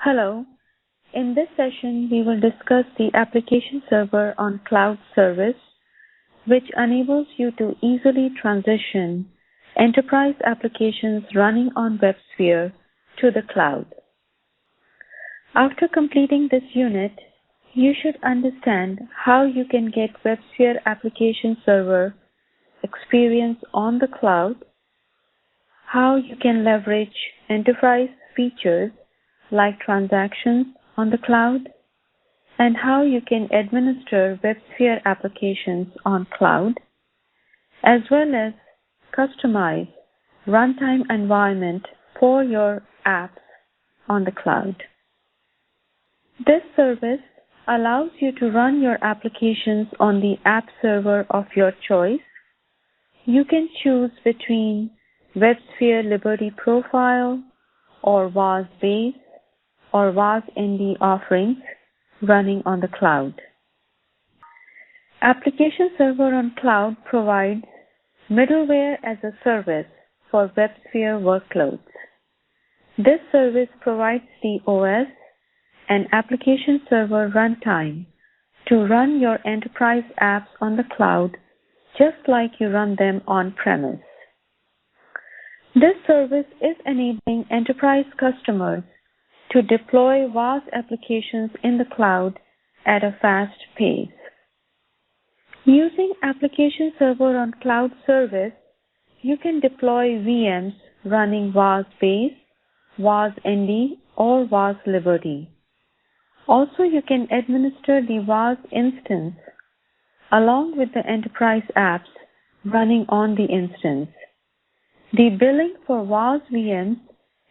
Hello. In this session, we will discuss the application server on cloud service, which enables you to easily transition enterprise applications running on WebSphere to the cloud. After completing this unit, you should understand how you can get WebSphere application server experience on the cloud, how you can leverage enterprise features like transactions on the cloud, and how you can administer WebSphere applications on cloud, as well as customize runtime environment for your apps on the cloud. This service allows you to run your applications on the app server of your choice. You can choose between WebSphere Liberty Profile or WAS Base or WAS ND offerings running on the cloud. Application Server on Cloud provides middleware as a service for WebSphere workloads. This service provides the OS and application server runtime to run your enterprise apps on the cloud just like you run them on-premise. This service is enabling enterprise customers to deploy WAS applications in the cloud at a fast pace. Using Application Server on Cloud service, you can deploy VMs running WAS Base, WAS ND, or WAS Liberty. Also, you can administer the WAS instance along with the enterprise apps running on the instance. The billing for WAS VMs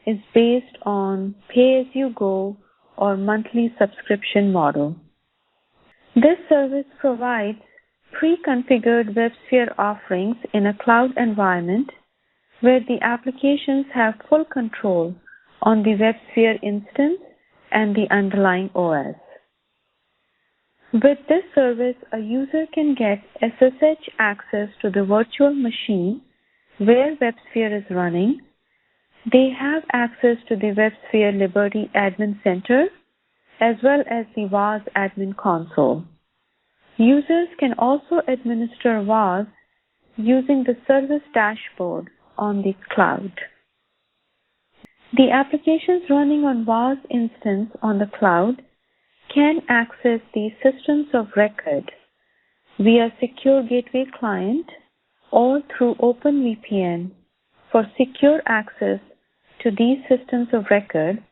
is based on pay-as-you-go or monthly subscription model. This service provides pre-configured WebSphere offerings in a cloud environment where the applications have full control on the WebSphere instance and the underlying OS. With this service, a user can get SSH access to the virtual machine where WebSphere is running. They have access to the WebSphere Liberty Admin Center as well as the WAS Admin Console. Users can also administer WAS using the service dashboard on the cloud. The applications running on WAS instance on the cloud can access the systems of record via Secure Gateway Client or through OpenVPN for secure access to these systems of record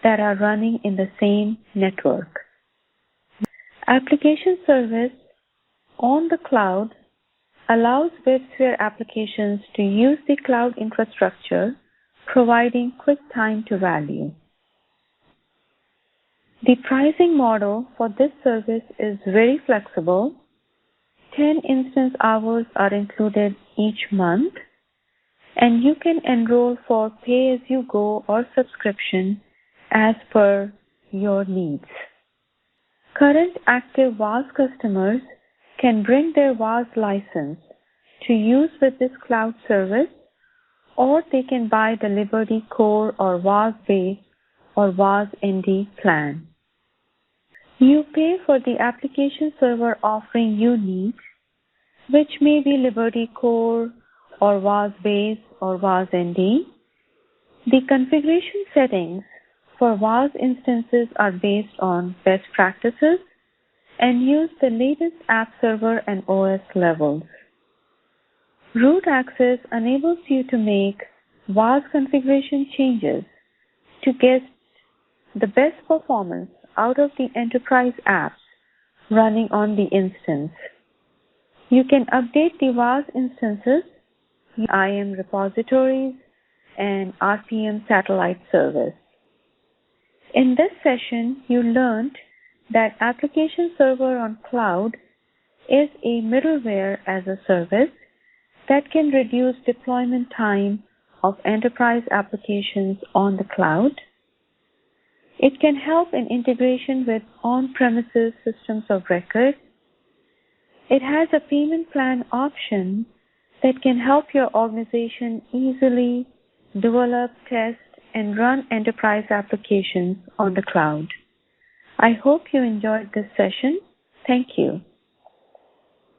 that are running in the same network. Application service on the cloud allows WebSphere applications to use the cloud infrastructure, providing quick time to value. The pricing model for this service is very flexible. 10 instance hours are included each month, and you can enroll for pay-as-you-go or subscription as per your needs. Current active WAS customers can bring their WAS license to use with this cloud service, or they can buy the Liberty Core or WAS Base or WAS ND plan. You pay for the application server offering you need, which may be Liberty Core or WAS Base or WAS ND. The configuration settings for WAS instances are based on best practices and use the latest app server and OS levels. Root access enables you to make WAS configuration changes to get the best performance out of the enterprise apps running on the instance. You can update the WAS instances, IAM repositories, and RPM satellite service. In this session, you learned that Application Server on Cloud is a middleware as a service that can reduce deployment time of enterprise applications on the cloud. It can help in integration with on-premises systems of record. It has a payment plan option that can help your organization easily develop, test, and run enterprise applications on the cloud. I hope you enjoyed this session. Thank you.